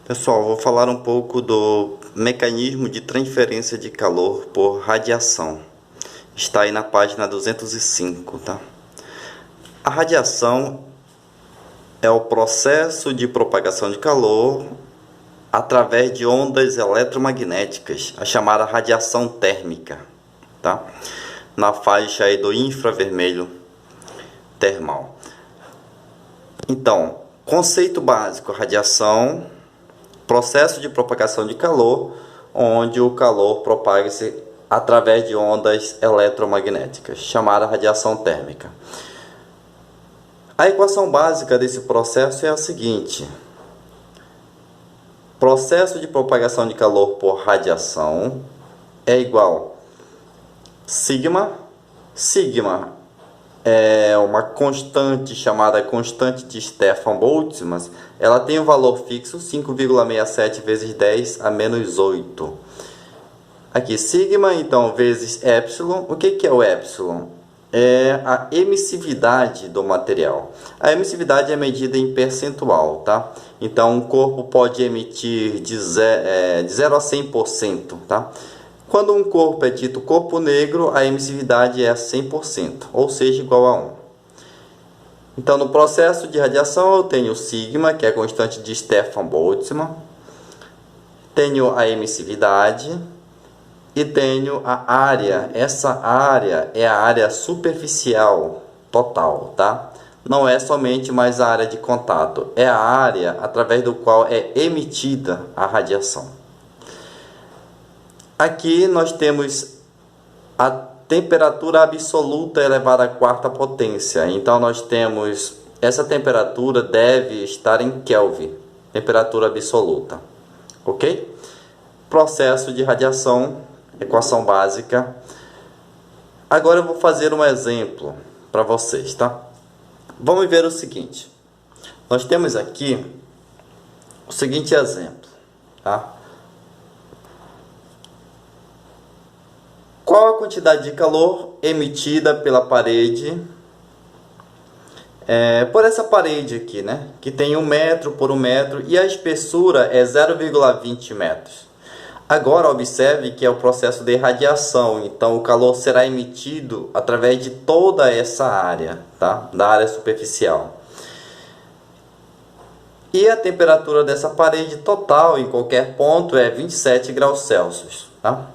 Pessoal, vou falar um pouco do mecanismo de transferência de calor por radiação. Está aí na página 205, tá? A radiação é o processo de propagação de calor através de ondas eletromagnéticas, a chamada radiação térmica, tá? Na faixa aí do infravermelho termal. Então, conceito básico: radiação, processo de propagação de calor, onde o calor propaga-se através de ondas eletromagnéticas, chamada radiação térmica. A equação básica desse processo é a seguinte: processo de propagação de calor por radiação é igual sigma. Sigma é uma constante chamada constante de Stefan-Boltzmann. Ela tem um valor fixo, 5,67 vezes 10 a menos 8. Aqui, sigma, então, vezes epsilon. O que é o epsilon? É a emissividade do material. A emissividade é medida em percentual, tá? Então, um corpo pode emitir de 0 a 100%, tá? Quando um corpo é dito corpo negro, a emissividade é 100%, ou seja, igual a 1. Então, no processo de radiação, eu tenho sigma, que é a constante de Stefan-Boltzmann, tenho a emissividade e tenho a área. Essa área é a área superficial total, tá? Não é somente mais a área de contato, é a área através do qual é emitida a radiação. Aqui nós temos a temperatura absoluta elevada à quarta potência. Então nós temos, essa temperatura deve estar em Kelvin, temperatura absoluta, ok? Processo de radiação, equação básica. Agora eu vou fazer um exemplo para vocês, tá? Vamos ver o seguinte. Nós temos aqui o seguinte exemplo, tá? Qual a quantidade de calor emitida pela parede, por essa parede aqui, né? Que tem 1 metro por 1 metro e a espessura é 0,20 metros. Agora observe que é o processo de radiação, então o calor será emitido através de toda essa área, tá? Da área superficial. E a temperatura dessa parede total em qualquer ponto é 27 graus Celsius, tá?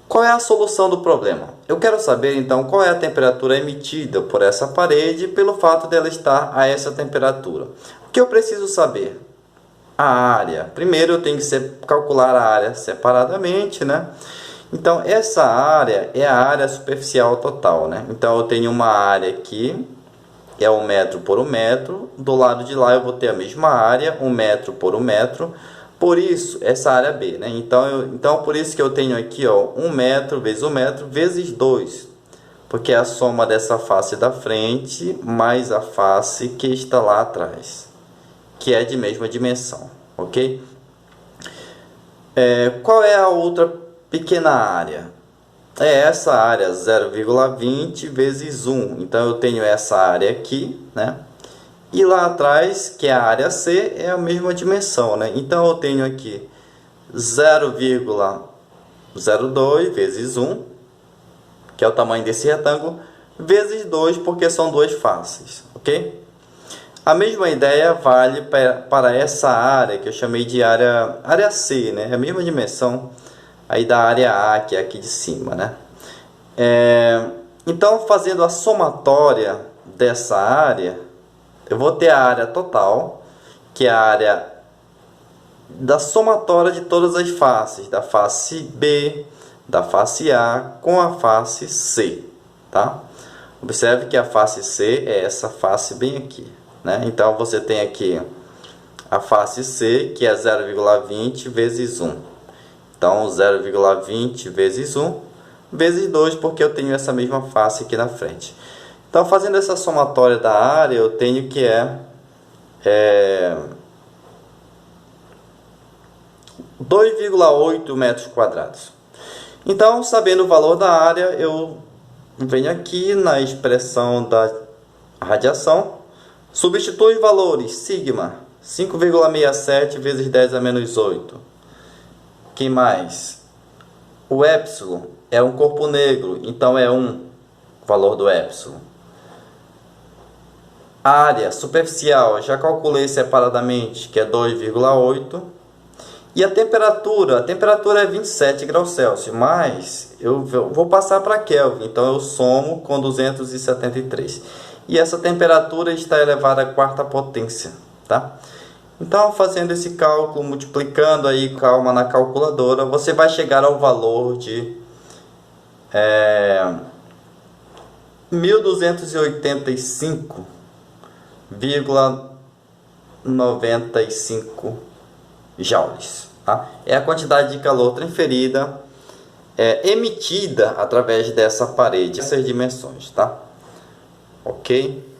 Qual é a solução do problema? Eu quero saber então qual é a temperatura emitida por essa parede pelo fato dela estar a essa temperatura. O que eu preciso saber? A área. Primeiro eu tenho que calcular a área separadamente, né? Então essa área é a área superficial total, né? Então eu tenho uma área aqui, é 1 metro por 1 metro. Do lado de lá eu vou ter a mesma área, 1 metro por 1 metro. Por isso, essa área B, né? Então, por isso que eu tenho aqui, ó, 1 metro vezes 1 metro vezes 2. Porque é a soma dessa face da frente mais a face que está lá atrás, que é de mesma dimensão, ok? Qual é a outra pequena área? É essa área, 0,20 vezes 1. Então, eu tenho essa área aqui, né? E lá atrás, que é a área C, é a mesma dimensão, né? Então, eu tenho aqui 0,02 vezes 1, que é o tamanho desse retângulo, vezes 2, porque são duas faces, ok? A mesma ideia vale para essa área, que eu chamei de área C, né? É a mesma dimensão aí da área A, que é aqui de cima, né? Então, fazendo a somatória dessa área, eu vou ter a área total, que é a área da somatória de todas as faces, da face B, da face A com a face C, tá? Observe que a face C é essa face bem aqui, né? Então, você tem aqui a face C, que é 0,20 vezes 1. Então, 0,20 vezes 1 vezes 2, porque eu tenho essa mesma face aqui na frente. Então, fazendo essa somatória da área, eu tenho que 2,8 metros quadrados. Então, sabendo o valor da área, eu venho aqui na expressão da radiação, substitui valores sigma. 5,67 vezes 10 a menos 8. Que mais? O epsilon é um corpo negro, então é 1 o valor do epsilon. A área superficial, já calculei separadamente, que é 2,8. E a temperatura é 27 graus Celsius, mas eu vou passar para Kelvin, então eu somo com 273. E essa temperatura está elevada à quarta potência, tá? Então, fazendo esse cálculo, multiplicando aí, calma na calculadora, você vai chegar ao valor de 1285,95 joules, tá? É a quantidade de calor transferida, emitida através dessa parede, essas dimensões, tá? Ok?